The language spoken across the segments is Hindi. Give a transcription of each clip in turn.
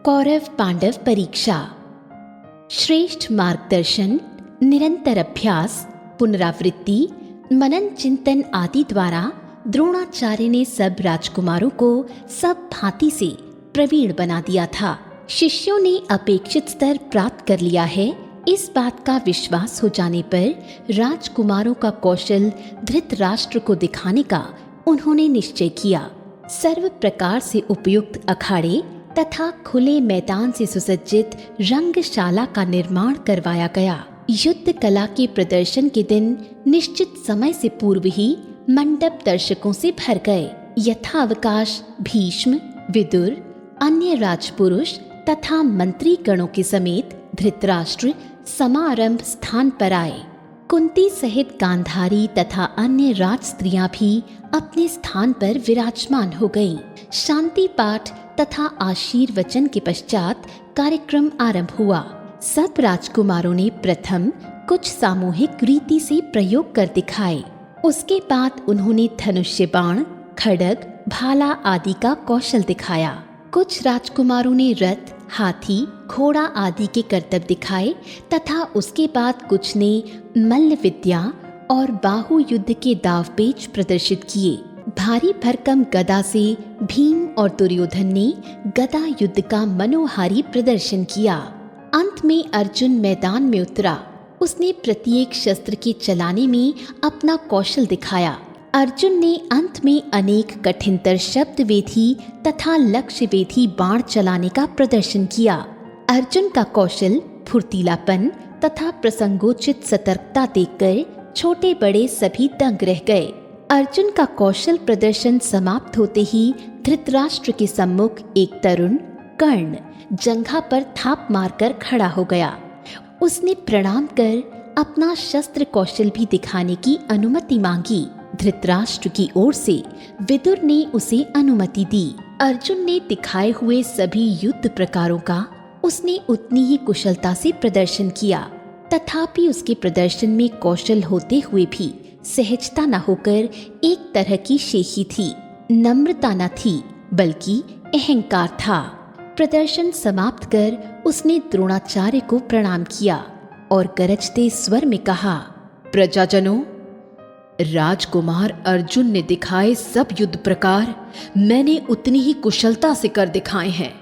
कौरव पांडव परीक्षा। श्रेष्ठ मार्गदर्शन, निरंतर अभ्यास, पुनरावृत्ति, मनन चिंतन आदि द्वारा द्रोणाचार्य ने सब राजकुमारों को सब भांति से प्रवीण बना दिया था। शिष्यों ने अपेक्षित स्तर प्राप्त कर लिया है, इस बात का विश्वास हो जाने पर राजकुमारों का कौशल धृतराष्ट्र को दिखाने का उन्होंने निश्चय किया। सर्व प्रकार से उपयुक्त अखाड़े तथा खुले मैदान से सुसज्जित रंगशाला का निर्माण करवाया गया। युद्ध कला के प्रदर्शन के दिन निश्चित समय से पूर्व ही मंडप दर्शकों से भर गए। यथावकाश भीष्म, विदुर, अन्य राजपुरुष तथा मंत्री गणों के समेत धृतराष्ट्र समारंभ स्थान पर आए। कुंती सहित गांधारी तथा अन्य राज स्त्रियां भी अपने स्थान पर विराजमान हो गईं। शांति पाठ तथा आशीर्वचन के पश्चात कार्यक्रम आरंभ हुआ। सब राजकुमारों ने प्रथम कुछ सामूहिक रीति से प्रयोग कर दिखाए। उसके बाद उन्होंने धनुष्य बाण, खड्ग, भाला आदि का कौशल दिखाया। कुछ राजकुमारों ने रथ, हाथी, घोड़ा आदि के करतब दिखाए तथा उसके बाद कुछ ने मल्ल विद्या और बाहु युद्ध के दावपेच प्रदर्शित किए। भारी भरकम गदा से भीम और दुर्योधन ने गदा युद्ध का मनोहारी प्रदर्शन किया। अंत में अर्जुन मैदान में उतरा। उसने प्रत्येक शस्त्र के चलाने में अपना कौशल दिखाया। अर्जुन ने अंत में अनेक कठिनतर शब्द वेधी तथा लक्ष्य वेधी बाण चलाने का प्रदर्शन किया। अर्जुन का कौशल, फुर्तीलापन तथा प्रसंगोचित सतर्कता देखकर छोटे बड़े सभी दंग रह गए। अर्जुन का कौशल प्रदर्शन समाप्त होते ही धृतराष्ट्र के सम्मुख एक तरुण कर्ण जंघा पर थाप मारकर खड़ा हो गया। उसने प्रणाम कर अपना शस्त्र कौशल भी दिखाने की अनुमति मांगी। धृतराष्ट्र की ओर से विदुर ने उसे अनुमति दी। अर्जुन ने दिखाए हुए सभी युद्ध प्रकारों का उसने उतनी ही कुशलता से प्रदर्शन किया, तथापि उसके प्रदर्शन में कौशल होते हुए भी सहजता न होकर एक तरह की शेखी थी। नम्रता न थी बल्कि अहंकार था। प्रदर्शन समाप्त कर उसने द्रोणाचार्य को प्रणाम किया और गरजते स्वर में कहा, प्रजाजनों, राजकुमार अर्जुन ने दिखाए सब युद्ध प्रकार मैंने उतनी ही कुशलता से कर दिखाए हैं।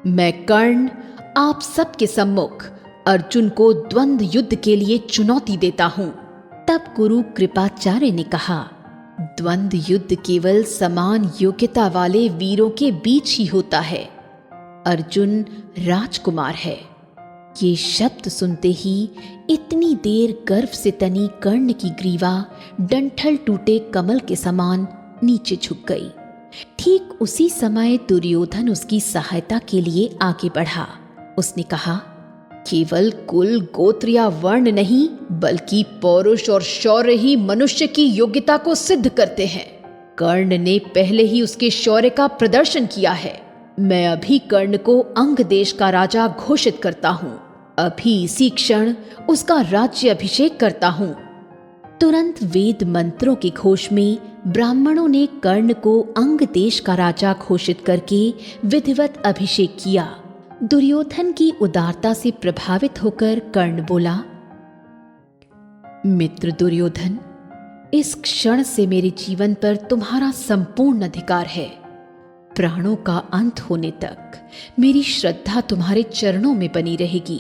मैं कर्ण आप सबके सम्मुख अर्जुन को द्वंद्व युद्ध के लिए चुनौती देता हूं। तब गुरु कृपाचार्य ने कहा, द्वंद्व युद्ध केवल समान योग्यता वाले वीरों के बीच ही होता है। अर्जुन राजकुमार है। ये शब्द सुनते ही इतनी देर गर्व से तनी कर्ण की ग्रीवा डंठल टूटे कमल के समान नीचे झुक गई। ठीक उसी समय दुर्योधन उसकी सहायता के लिए आगे बढ़ा। उसने कहा, केवल कुल, गोत्र या वर्ण नहीं बल्कि पौरुष और शौर्य ही मनुष्य की योग्यता को सिद्ध करते हैं। कर्ण ने पहले ही उसके शौर्य का प्रदर्शन किया है। मैं अभी कर्ण को अंग देश का राजा घोषित करता हूँ। अभी इसी क्षण उसका राज्य अभिषेक करता हूँ। तुरंत वेद मंत्रों के घोष में ब्राह्मणों ने कर्ण को अंग देश का राजा घोषित करके विधिवत अभिषेक किया। दुर्योधन की उदारता से प्रभावित होकर कर्ण बोला, मित्र दुर्योधन, इस क्षण से मेरे जीवन पर तुम्हारा संपूर्ण अधिकार है। प्राणों का अंत होने तक मेरी श्रद्धा तुम्हारे चरणों में बनी रहेगी।